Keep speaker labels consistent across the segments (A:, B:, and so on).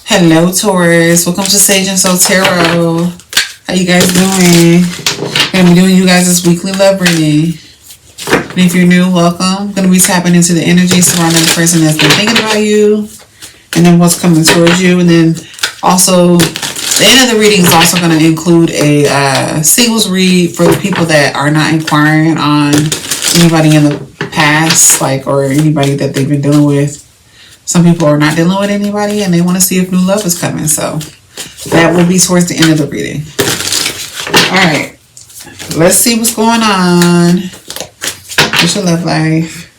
A: Hello, Taurus. Welcome to Sage and Soul Tarot. How you guys doing? I'm going to be doing you guys this weekly love reading. And if you're new, welcome. I'm going to be tapping into the energy surrounding the person that's been thinking about you. And then what's coming towards you. And then also, the end of the reading is also going to include a singles read for the people that are not inquiring on anybody in the past, like, or anybody that they've been dealing with. Some people are not dealing with anybody and they want to see if new love is coming. So that will be towards the end of the reading. Alright. Let's see what's going on. What's your love life?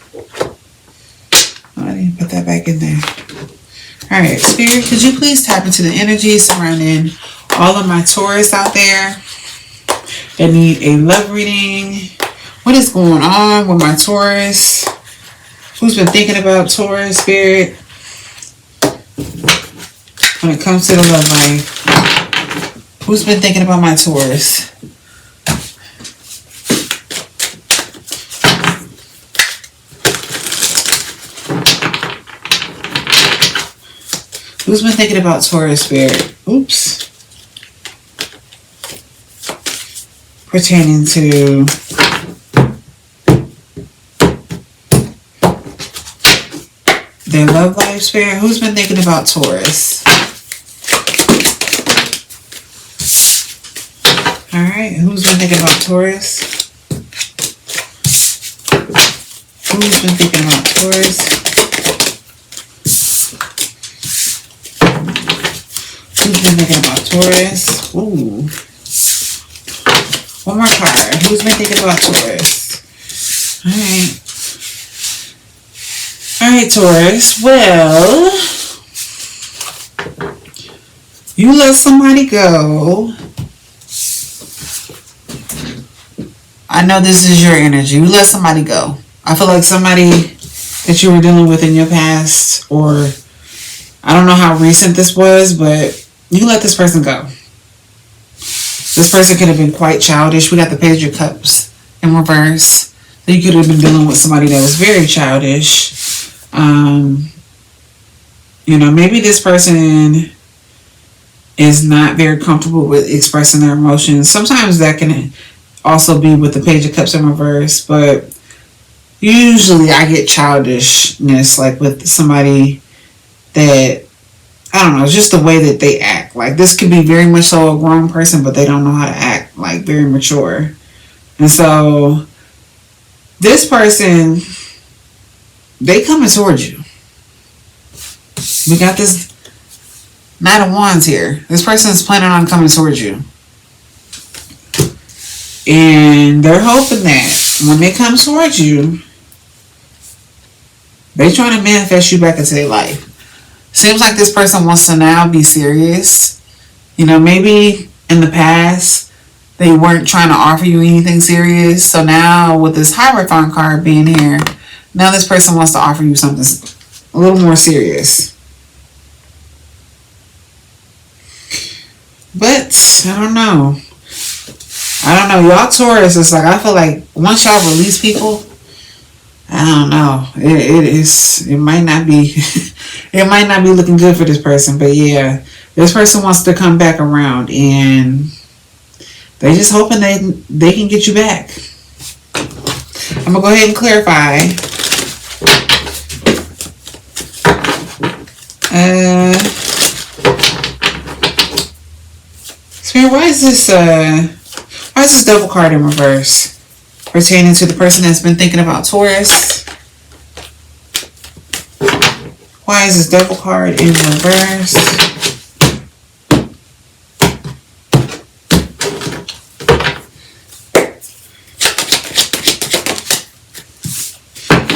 A: Oh, I didn't put that back in there. Alright, Spirit, could you please tap into the energy surrounding all of my Taurus out there that need a love reading? What is going on with my Taurus? Who's been thinking about Taurus, Spirit? When it comes to the love life, who's been thinking about my Taurus? Who's been thinking about Taurus, Spirit? Oops. Pertaining to their love life, Spirit. Who's been thinking about Taurus? Alright, who's been thinking about Taurus? Who's been thinking about Taurus? Who's been thinking about Taurus? Ooh. One more card. Who's been thinking about Taurus? Alright. Alright, Taurus. Well, you let somebody go. I know this is your energy. You let somebody go. I feel like somebody that you were dealing with in your past, or I don't know how recent this was, but you let this person go. This person could have been quite childish. We got the Page of Cups in reverse. So you could have been dealing with somebody that was very childish. You know, maybe this person is not very comfortable with expressing their emotions. Sometimes that can also be with the Page of Cups in reverse, but usually I get childishness, like with somebody that, I don't know, it's just the way that they act. Like, this could be very much so a grown person, but they don't know how to act, like, very mature. And so this person, they coming towards you. We got this Knight of Wands here. This person is planning on coming towards you. And they're hoping that when they come towards you, they're trying to manifest you back into their life. Seems like this person wants to now be serious. You know, maybe in the past, they weren't trying to offer you anything serious. So now with this Hierophant card being here, now this person wants to offer you something a little more serious. But, I don't know. Y'all Taurus, it's like, I feel like once y'all release people, I don't know. It might not be, it might not be looking good for this person. But yeah, this person wants to come back around and they just hoping they can get you back. I'm going to go ahead and clarify. Spirit, why is this double card in reverse pertaining to the person that's been thinking about Taurus? Why is this double card in reverse?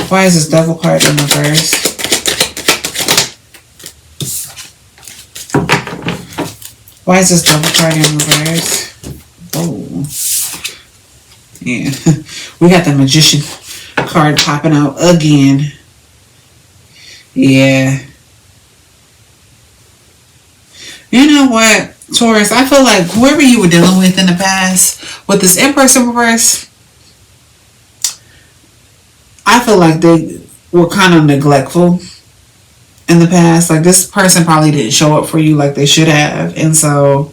A: Why is this double card in reverse? Why is this double card in reverse? Oh. Yeah. We got the Magician card popping out again. Yeah. You know what, Taurus? I feel like whoever you were dealing with in the past, with this Empress in reverse, I feel like they were kind of neglectful. in the past. Like, this person probably didn't show up for you like they should have. And so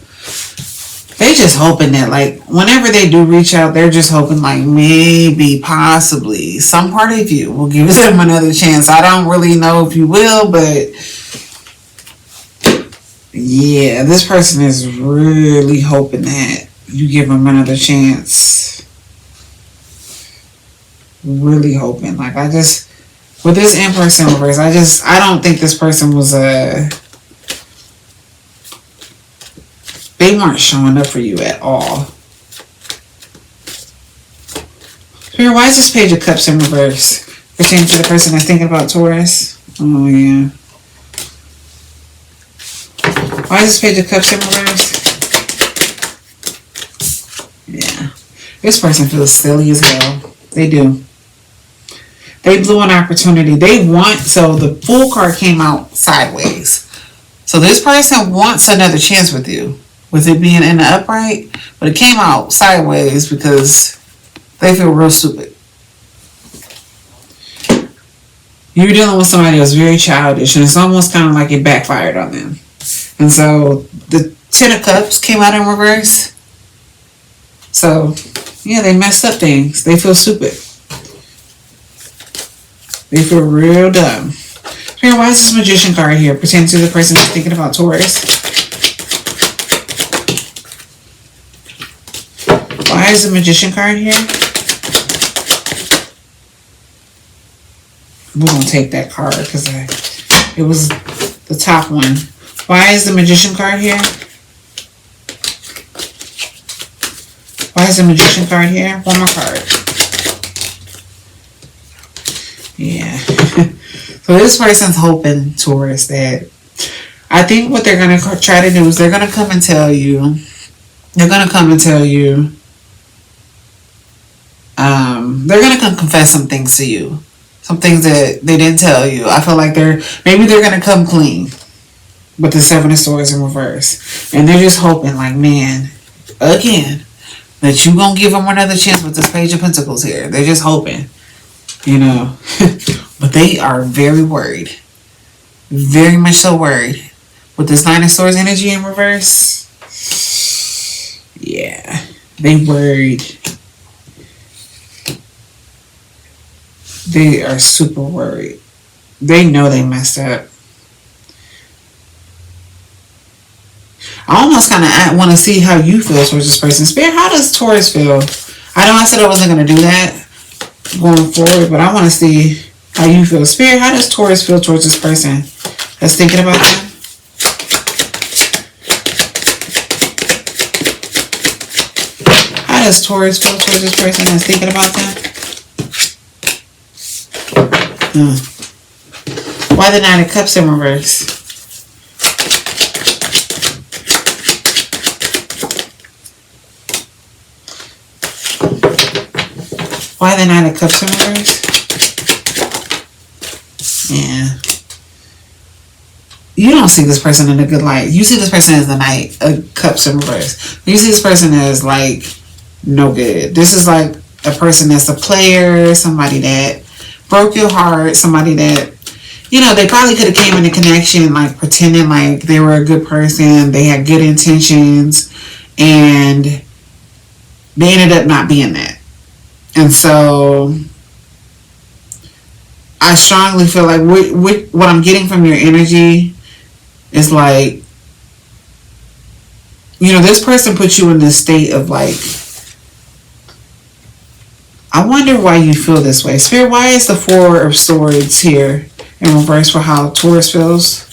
A: they just hoping that, like, whenever they do reach out, they're just hoping, like, maybe, possibly, some part of you will give them another chance. I don't really know if you will, but yeah, this person is really hoping that you give them another chance. Really hoping. Like, with this Empress in reverse, I don't think this person was they weren't showing up for you at all. Spirit, why is this Page of Cups in reverse? Pertaining to the person that's thinking about Taurus. Oh, yeah. Why is this Page of Cups in reverse? Yeah. This person feels silly as hell. They do. They blew an opportunity. So the Fool card came out sideways. So this person wants another chance with you. With it being in the upright. But it came out sideways because they feel real stupid. You're dealing with somebody that's very childish. And it's almost kind of like it backfired on them. And so the Ten of Cups came out in reverse. So, yeah, they messed up things. They feel stupid. They feel real dumb. Spirit, why is this Magician card here? Pertaining to the person that's thinking about Taurus. Why is the Magician card here? We're going to take that card because it was the top one. Why is the Magician card here? Why is the Magician card here? One more card. Yeah. So this person's hoping, Taurus, that I think what they're going to try to do is they're going to come and tell you. They're going to come and tell you. They're going to come confess some things to you. Some things that they didn't tell you. I feel like maybe they're going to come clean. With the Seven of Swords in reverse. And they're just hoping, like, man, again, that you gonna give them another chance with this Page of Pentacles here. They're just hoping, you know. But they are very worried. Very much so worried. With this Nine of Swords energy in reverse. Yeah. They worried. They are super worried. They know they messed up. I almost kind of want to see how you feel towards this person. Spirit, how does Taurus feel? I know I said I wasn't going to do that going forward, but I want to see how you feel. Spirit, how does Taurus feel towards this person that's thinking about them? How does Taurus feel towards this person that's thinking about them? Why the Nine of Cups in reverse? Why the Nine of Cups in reverse? Yeah. You don't see this person in a good light. You see this person as the Knight of Cups in reverse. You see this person as, like, no good. This is like a person that's a player, somebody that broke your heart, somebody that, you know, they probably could have came in a connection, like, pretending like they were a good person, they had good intentions, and they ended up not being that. And so I strongly feel like what I'm getting from your energy is like, you know, this person puts you in this state of like, I wonder why you feel this way. Spirit, why is the Four of Swords here in reverse for how Taurus feels?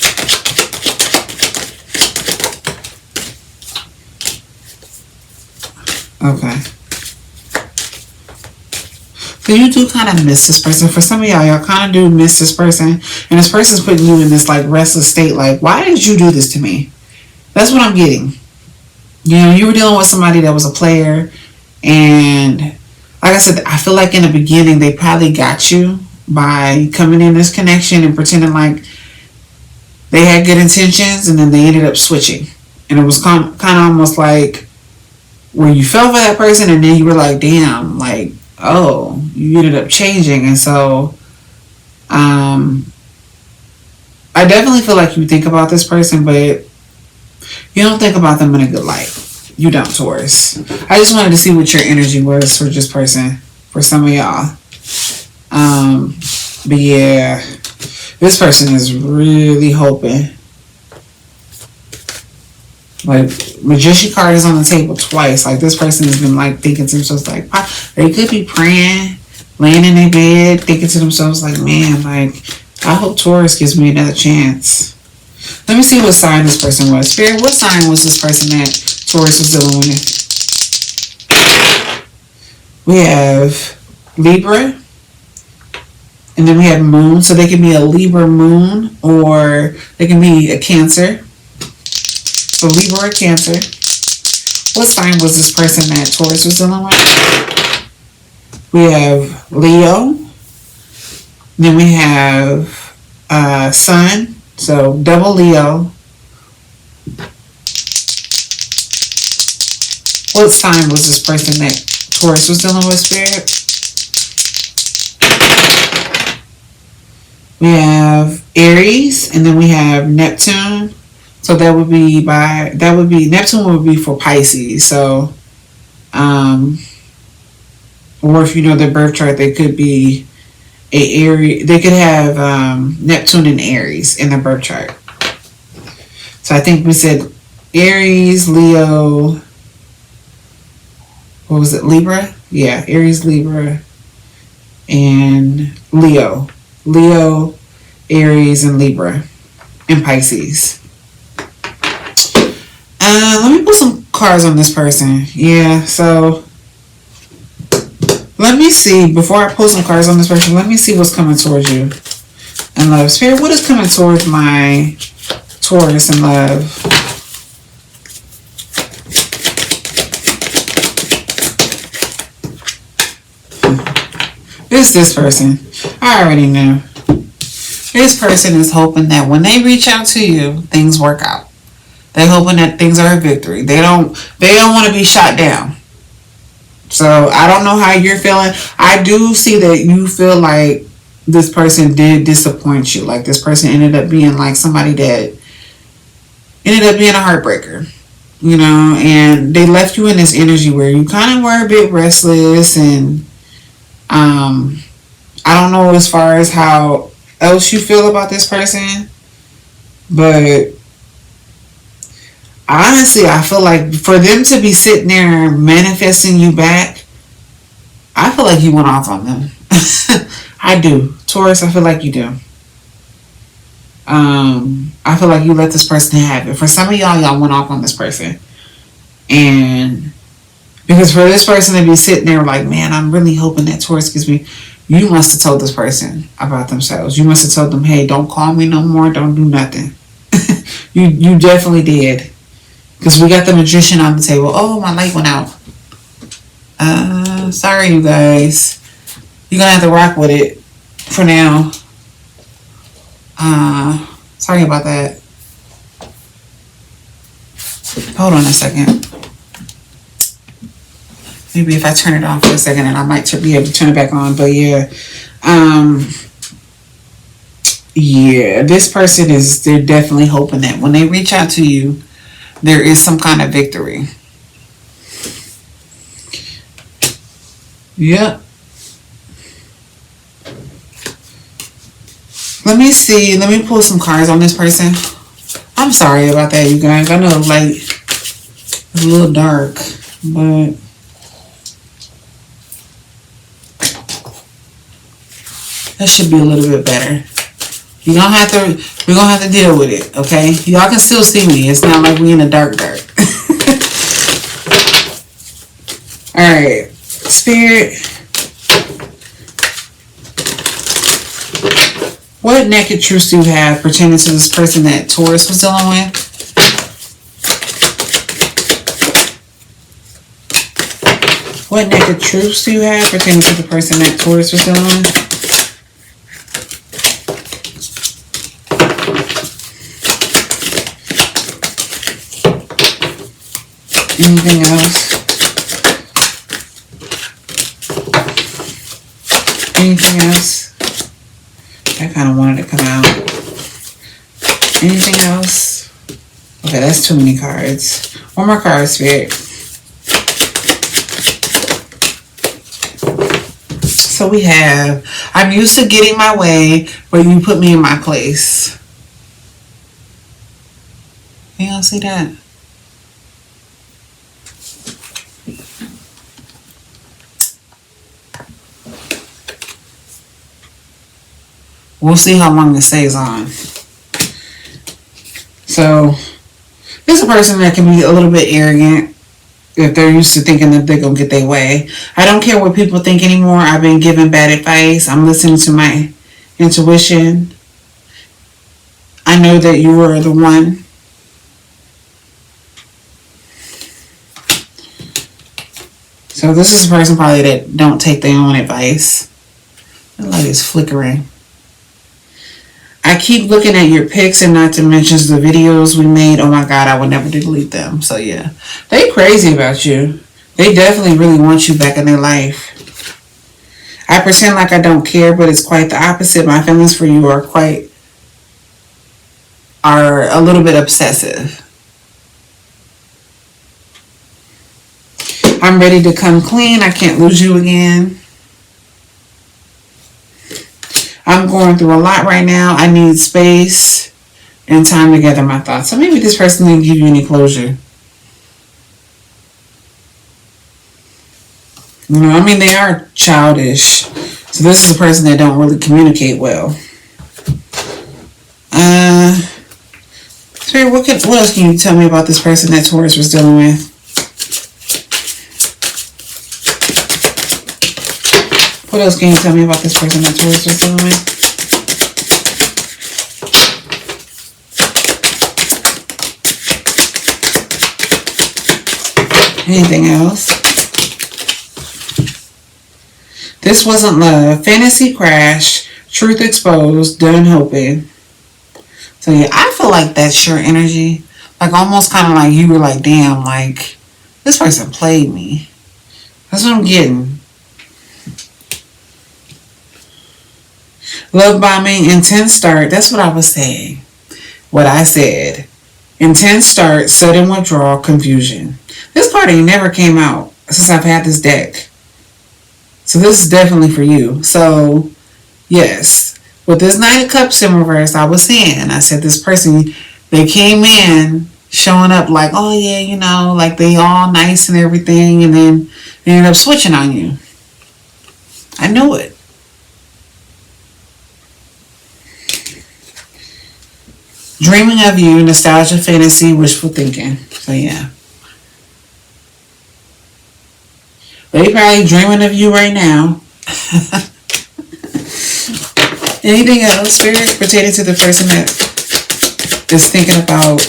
A: Okay. So you do kind of miss this person. For some of y'all kind of do miss this person. And this person's putting you in this like restless state. Like, why did you do this to me? That's what I'm getting. You know, you were dealing with somebody that was a player. And like I said, I feel like in the beginning, they probably got you by coming in this connection and pretending like they had good intentions. And then they ended up switching. And it was kind of almost like where you fell for that person. And then you were like, damn, like, oh, you ended up changing. And so I I definitely feel like you think about this person, but you don't think about them in a good light. You don't, Taurus. I just wanted to see what your energy was for this person, for some of y'all. But yeah, this person is really hoping. Like, Magician card is on the table twice. Like, this person has been, like, thinking to themselves, like, they could be praying, laying in their bed, thinking to themselves, like, man, like, I hope Taurus gives me another chance. Let me see what sign this person was. Spirit, what sign was this person that Taurus was dealing with? We have Libra. And then we have Moon. So they can be a Libra Moon, or they can be a Cancer. So Libra or Cancer. What sign was this person that Taurus was dealing with? We have Leo. Then we have Sun. So double Leo. What sign was this person that Taurus was dealing with, Spirit? We have Aries, and then we have Neptune. So that would be Neptune would be for Pisces. So, or if you know their birth chart, they could be Aries. They could have Neptune and Aries in their birth chart. So I think we said Aries, Leo. What was it? Libra? Yeah, Aries, Libra, and Leo. Leo, Aries, and Libra, and Pisces. Let me put some cards on this person. Yeah, so let me see. Before I pull some cards on this person, let me see what's coming towards you in love. Spirit, what is coming towards my Taurus in love? It's this person. I already knew. This person is hoping that when they reach out to you, things work out. They're hoping that things are a victory. They don't want to be shot down. So I don't know how you're feeling. I do see that you feel like this person did disappoint you. Like, this person ended up being like somebody that ended up being a heartbreaker. You know, and they left you in this energy where you kind of were a bit restless, and I don't know as far as how else you feel about this person, but honestly, I feel like for them to be sitting there manifesting you back, I feel like you went off on them. I do. Taurus, I feel like you do. I feel like you let this person have it. For some of y'all went off on this person. And because for this person to be sitting there like, man, I'm really hoping that Taurus gives me, you must have told this person about themselves. You must have told them, hey, don't call me no more. Don't do nothing. You definitely did. Because we got the Magician on the table. Oh, my light went out. Sorry, you guys. You're going to have to rock with it for now. Sorry about that. Hold on a second. Maybe if I turn it off for a second, and I might be able to turn it back on. But yeah. Yeah, this person they're definitely hoping that when they reach out to you, there is some kind of victory. Yep. Let me see. Let me pull some cards on this person. I'm sorry about that, you guys. I know the light is a little dark, but that should be a little bit better. We're gonna have to deal with it, okay? Y'all can still see me. It's not like we in the dark. Alright. Spirit. What naked truths do you have pertaining to this person that Taurus was dealing with? What naked truths do you have pertaining to the person that Taurus was dealing with? Anything else? Anything else? I kind of wanted to come out. Anything else? Okay, that's too many cards. One more card, Spirit. So we have, I'm used to getting my way, but you put me in my place. You don't see that? We'll see how long it stays on. So, there's a person that can be a little bit arrogant if they're used to thinking that they're going to get their way. I don't care what people think anymore. I've been given bad advice. I'm listening to my intuition. I know that you are the one. So this is a person probably that don't take their own advice. The light is flickering. I keep looking at your pics and not to mention the videos we made. Oh my God, I would never delete them. So yeah, they crazy about you. They definitely really want you back in their life. I pretend like I don't care, but it's quite the opposite. My feelings for you are a little bit obsessive. I'm ready to come clean. I can't lose you again. I'm going through a lot right now. I need space and time to gather my thoughts. So maybe this person didn't give you any closure. You know, I mean, they are childish. So this is a person that don't really communicate well. Spirit, what else can you tell me about this person that Taurus was dealing with? What else can you tell me about this person that Taurus was dealing with? Anything else? This wasn't love. Fantasy crash. Truth exposed. Done hoping. So yeah, I feel like that's your energy. Like almost kind of like you were like, damn, like this person played me. That's what I'm getting. Love bombing, intense start. That's what I was saying. What I said. Intense start, sudden withdrawal, confusion. This card ain't never came out since I've had this deck. So this is definitely for you. So, yes. With this Knight of Cups in reverse, I was saying, I said this person, they came in showing up like, oh yeah, you know, like they all nice and everything, and then they ended up switching on you. I knew it. Dreaming of you, nostalgia, fantasy, wishful thinking. So yeah. They probably dreaming of you right now. Anything else, Spirit, pertaining to the person that is thinking about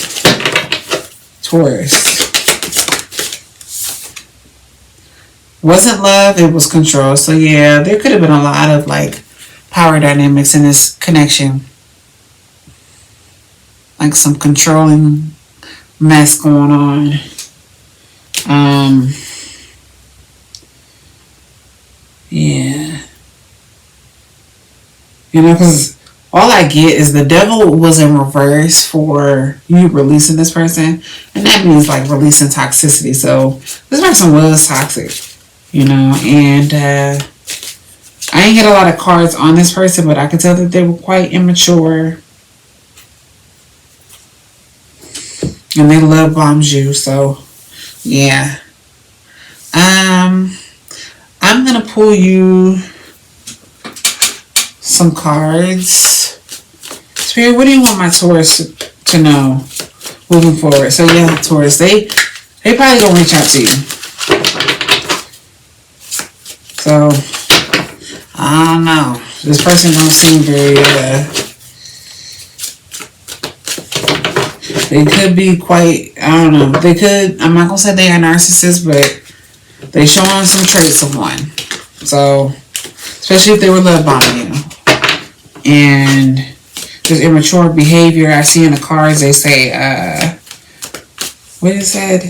A: Taurus? Wasn't love, it was control. So yeah, there could have been a lot of like power dynamics in this connection. Like some controlling mess going on. Yeah. You know, because all I get is the devil was in reverse for you releasing this person. And that means like releasing toxicity. So this person was toxic, you know. And I didn't get a lot of cards on this person, but I could tell that they were quite immature. And they love bombs you. So yeah. I'm going to pull you some cards. Spirit, what do you want my Taurus to know moving forward? So yeah, Taurus, they probably gonna reach out to you. So I don't know. This person don't seem very they could be quite, I don't know. They could, I'm not gonna say they are narcissists, but they showing some traits of one. So especially if they were love bombing you. And there's immature behavior. I see in the cards they say, what is that?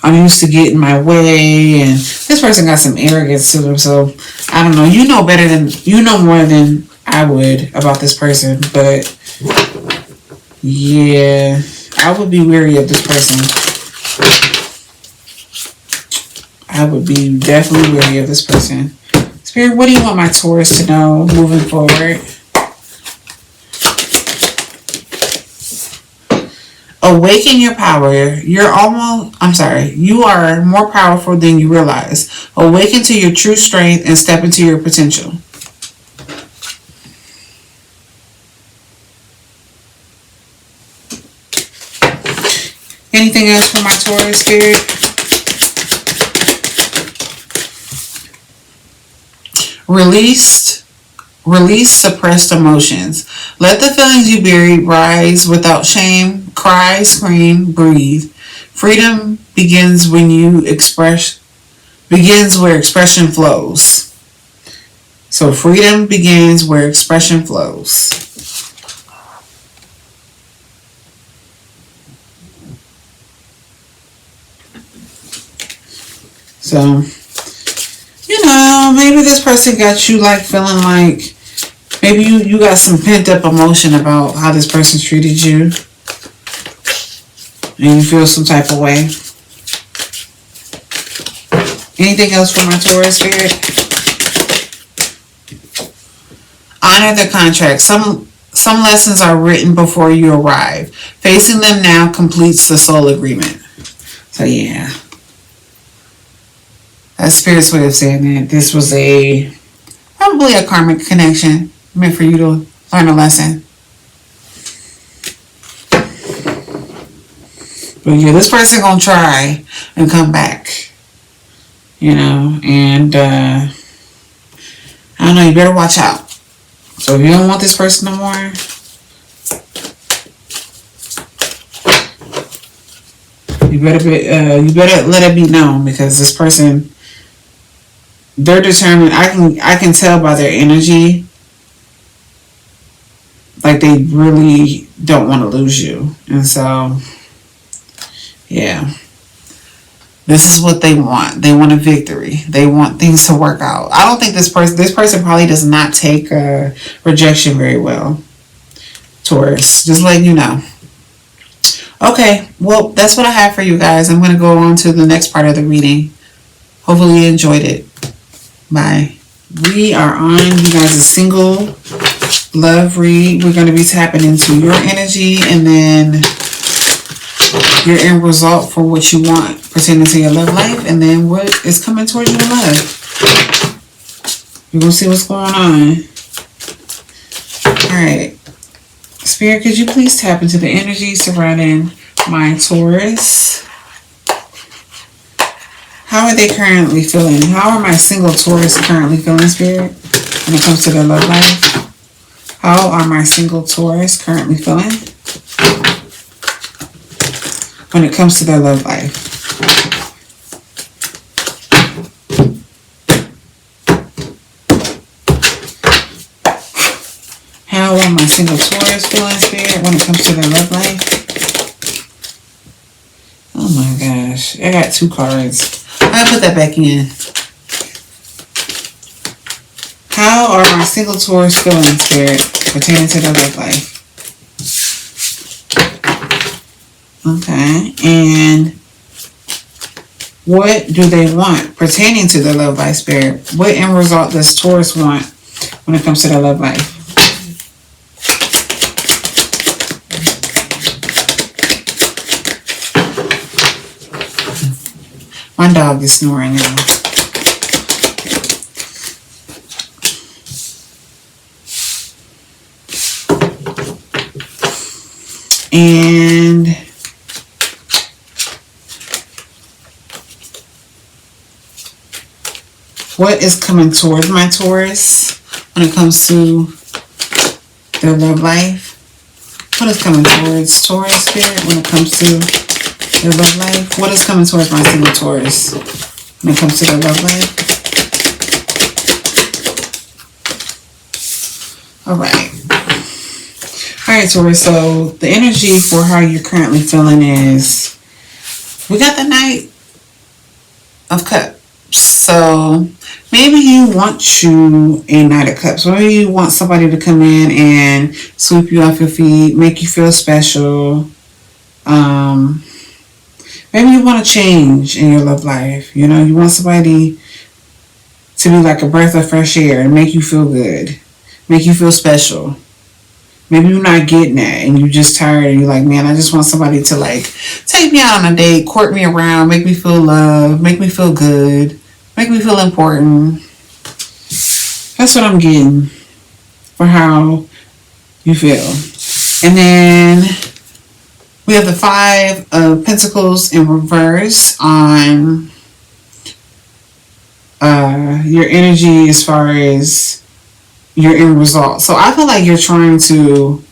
A: I'm used to getting my way, and this person got some arrogance to them. So I don't know. You know better than, you know more than I I would about this person, but yeah, I would be wary of this person. I would be definitely wary of this person. Spirit, what do you want my Taurus to know moving forward? Awaken your power. You are more powerful than you realize. Awaken to your true strength and step into your potential. Anything else for my Taurus, Spirit? Release suppressed emotions. Let the feelings you bury rise without shame. Cry, scream, breathe. Freedom begins when you begins where expression flows. So freedom begins where expression flows. So, maybe this person got you like feeling like maybe you got some pent up emotion about how this person's treated you. And you feel some type of way. Anything else for my Taurus, Spirit? Honor the contract. Some lessons are written before you arrive. Facing them now completes the soul agreement. So yeah. That's Spirit's way of saying that this was probably a karmic connection meant for you to learn a lesson. But yeah, this person gonna try and come back, and I don't know, you better watch out. So if you don't want this person no more, you better let it be known, because this person, they're determined. I can tell by their energy, like they really don't want to lose you, and so. Yeah. This is what they want. They want a victory. They want things to work out. I don't think this person probably does not take rejection very well. Taurus. Just letting you know. Okay. Well, that's what I have for you guys. I'm going to go on to the next part of the reading. Hopefully you enjoyed it. Bye. We are on you guys' single love read. We're going to be tapping into your energy and then your end result for what you want pertaining to your love life, and then what is coming towards you in love. You're going to see what's going on. Alright. Spirit, could you please tap into the energy surrounding my Taurus? How are they currently feeling? How are my single Taurus currently feeling, Spirit, when it comes to their love life? How are my single Taurus currently feeling when it comes to their love life? How are my single Taurus feeling, Spirit, when it comes to their love life? Oh my gosh. I got 2 cards. I'll put that back in. How are my single Taurus feeling, Spirit, pertaining to their love life? Okay, and what do they want pertaining to their love life, Spirit? What end result does Taurus want when it comes to their love life? My dog is snoring now. And what is coming towards my Taurus when it comes to their love life? What is coming towards Taurus, Spirit, when it comes to their love life? What is coming towards my single Taurus when it comes to their love life? Alright. Alright, Taurus, so the energy for how you're currently feeling is, we got the Knight of Cups. So maybe you want you a Knight of Cups. Maybe you want somebody to come in and sweep you off your feet, make you feel special. Maybe you want to change in your love life. You know, you want somebody to be like a breath of fresh air and make you feel good, make you feel special. Maybe you're not getting that and you're just tired and you're like, man, I just want somebody to like take me out on a date, court me around, make me feel loved, make me feel good, make me feel important. That's what I'm getting for how you feel. And then we have the Five of Pentacles in reverse on your energy as far as your end result. So I feel like you're trying to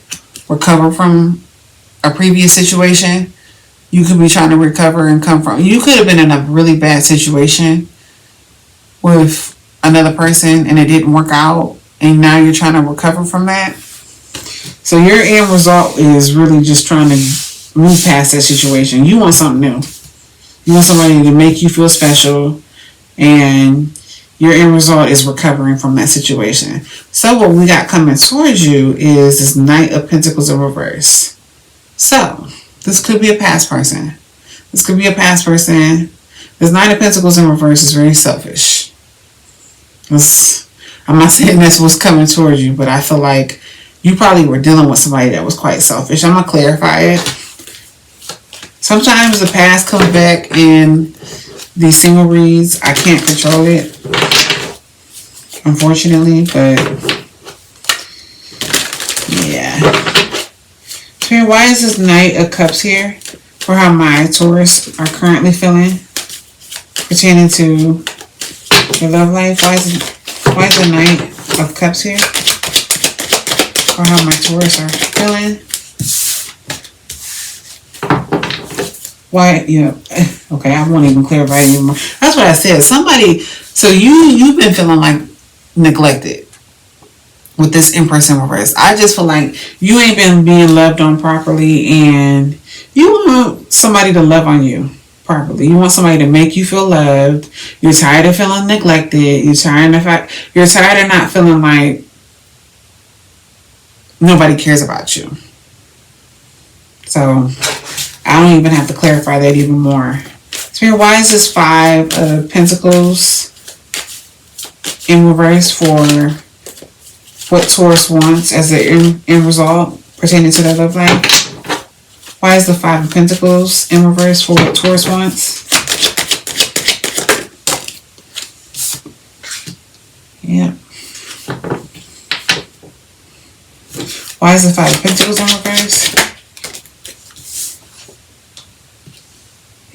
A: recover from a previous situation. You could be trying to recover and come from. You could have been in a really bad situation with another person and it didn't work out, and now you're trying to recover from that. So your end result is really just trying to move past that situation. You want something new. You want somebody to make you feel special, and your end result is recovering from that situation. So what we got coming towards you is this Knight of Pentacles in reverse. So this could be a past person. This could be a past person. This Knight of Pentacles in reverse is very selfish. I'm not saying that's what's coming towards you, but I feel like you probably were dealing with somebody that was quite selfish. I'm going to clarify it. Sometimes the past comes back in these single reads. I can't control it, unfortunately, but yeah. So why is this Knight of Cups here for how my Taurus are currently feeling pertaining to your love life? Why is the Knight of Cups here for how my Taurus are feeling? Why, you know, okay, I won't even clarify anymore. That's what I said. Somebody, so you've been feeling like neglected with this Empress in reverse. I just feel like you ain't been being loved on properly, and you want somebody to love on you properly. You want somebody to make you feel loved. You're tired of feeling neglected. You're tired of not feeling like nobody cares about you. So I don't even have to clarify that even more. Spirit, why is this Five of Pentacles in reverse for what Taurus wants as the end result pertaining to their love life? Why is the Five of Pentacles in reverse for what Taurus wants? Yeah. Why is the Five of Pentacles in reverse?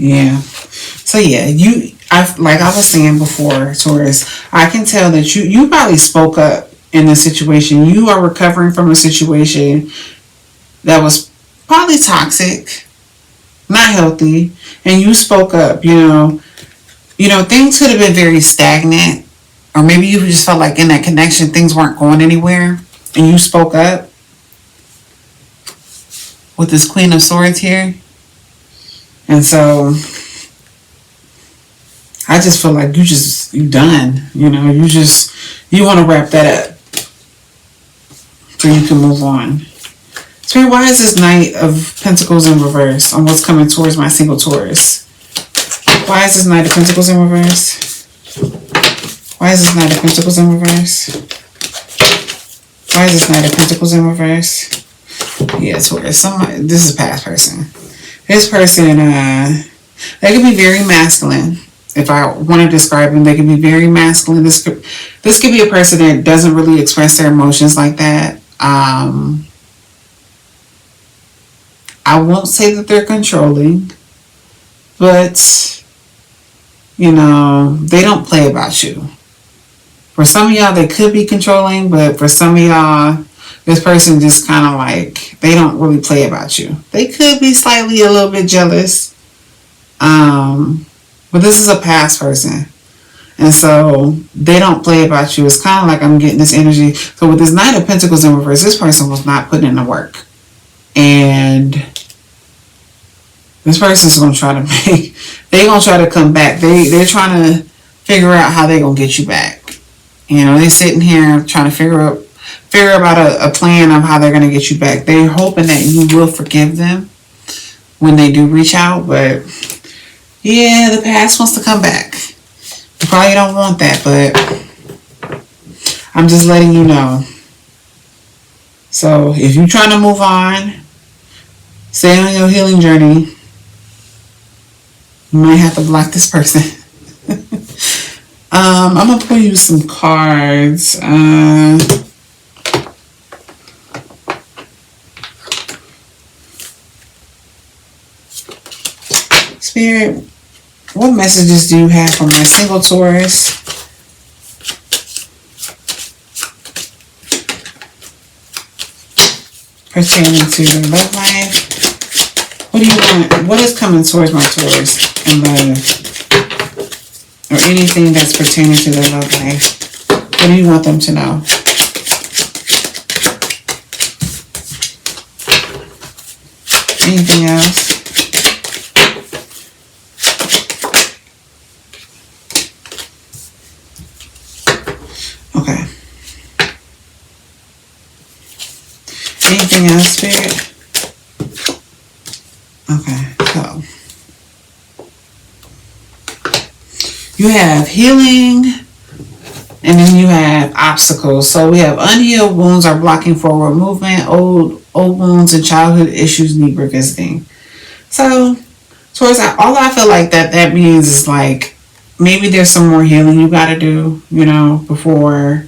A: Yeah. So yeah, like I was saying before, Taurus, I can tell that you probably spoke up in this situation. You are recovering from a situation that was probably toxic, not healthy, and you spoke up. You know, things could have been very stagnant, or maybe you just felt like in that connection things weren't going anywhere, and you spoke up with this Queen of Swords here. And so I just feel like you done. You know, you want to wrap that up so you can move on. So why is this Knight of Pentacles in reverse on what's coming towards my single Taurus? Why is this Knight of Pentacles in reverse? Why is this Knight of Pentacles in reverse? Why is this Knight of Pentacles in reverse? Yeah, Taurus. This is a past person. This person, they could be very masculine. If I want to describe them, they can be very masculine. This could be a person that doesn't really express their emotions like that. I won't say that they're controlling, but, you know, they don't play about you. For some of y'all, they could be controlling, but for some of y'all, this person just kind of like, they don't really play about you. They could be slightly a little bit jealous. But this is a past person. And so they don't play about you. It's kind of like I'm getting this energy. So with this Knight of Pentacles in reverse, this person was not putting in the work. And this person's going to try to they're going to try to come back. They're trying to figure out how they're going to get you back. You know, they're sitting here trying to figure out a plan of how they're going to get you back. They're hoping that you will forgive them when they do reach out, but yeah, the past wants to come back. You probably don't want that, but I'm just letting you know. So if you're trying to move on, stay on your healing journey, you might have to block this person. I'm going to pull you some cards. Spirit, what messages do you have for my single Taurus? Pertaining to their love life. What do you want? What is coming towards my Taurus in love? Or anything that's pertaining to their love life. What do you want them to know? Anything else? Okay. Anything else, Spirit? Okay, so you have healing, and then you have obstacles. So we have unhealed wounds are blocking forward movement. Old wounds and childhood issues need revisiting. So, towards all I feel like that means is like maybe there's some more healing you got to do, you know, before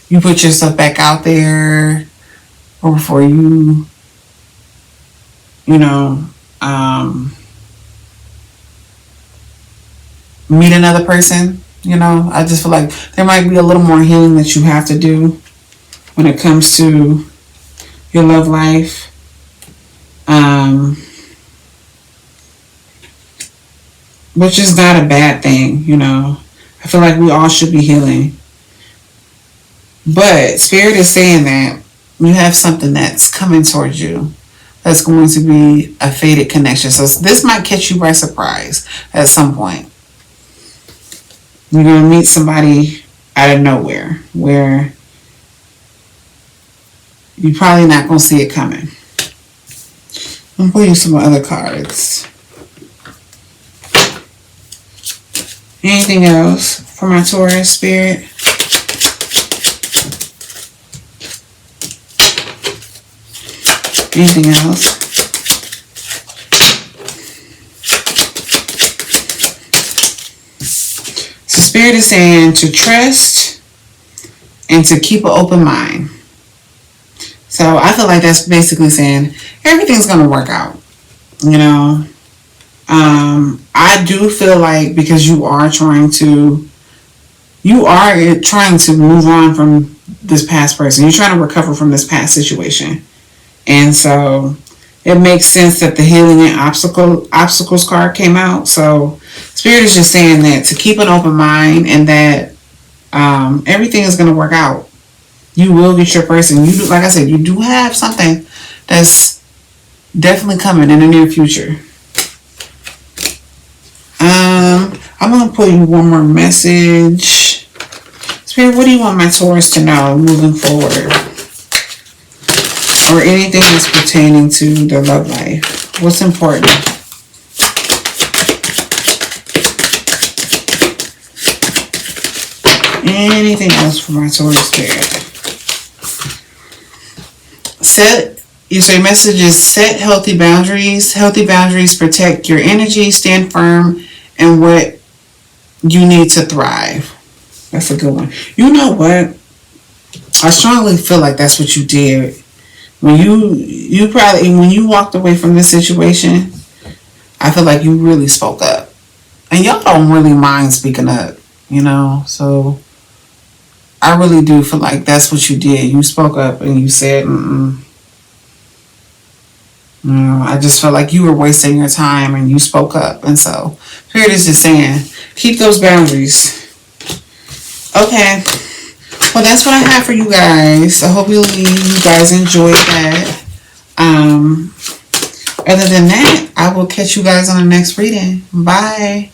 A: you put yourself back out there, or before you know, meet another person. You know, I just feel like there might be a little more healing that you have to do when it comes to your love life. Which is not a bad thing, you know. I feel like we all should be healing. But Spirit is saying that you have something that's coming towards you that's going to be a fated connection. So this might catch you by surprise at some point. You're going to meet somebody out of nowhere where you're probably not going to see it coming. I'm going to pull you some other cards. Anything else for my Taurus, Spirit? Anything else? Spirit is saying to trust and to keep an open mind. So I feel like that's basically saying everything's going to work out. You know, I do feel like because you are trying to move on from this past person. You're trying to recover from this past situation. And so it makes sense that the healing and obstacles card came out. So Spirit is just saying that to keep an open mind and that everything is going to work out. You will get your person. You do, like I said, you do have something that's definitely coming in the near future. I'm going to pull you one more message. Spirit, what do you want my Taurus to know moving forward? Or anything that's pertaining to their love life. What's important? Anything else for my Taurus Spirit? Your message is set healthy boundaries. Healthy boundaries protect your energy, stand firm, and what you need to thrive. That's a good one. You know what? I strongly feel like that's what you did. When you walked away from this situation, I feel like you really spoke up. And y'all don't really mind speaking up, you know? So I really do feel like that's what you did. You spoke up and you said, No, I just felt like you were wasting your time and you spoke up. And so Spirit is just saying, keep those boundaries. Okay. Well, that's what I have for you guys. I hope you guys enjoyed that. Other than that, I will catch you guys on the next reading. Bye.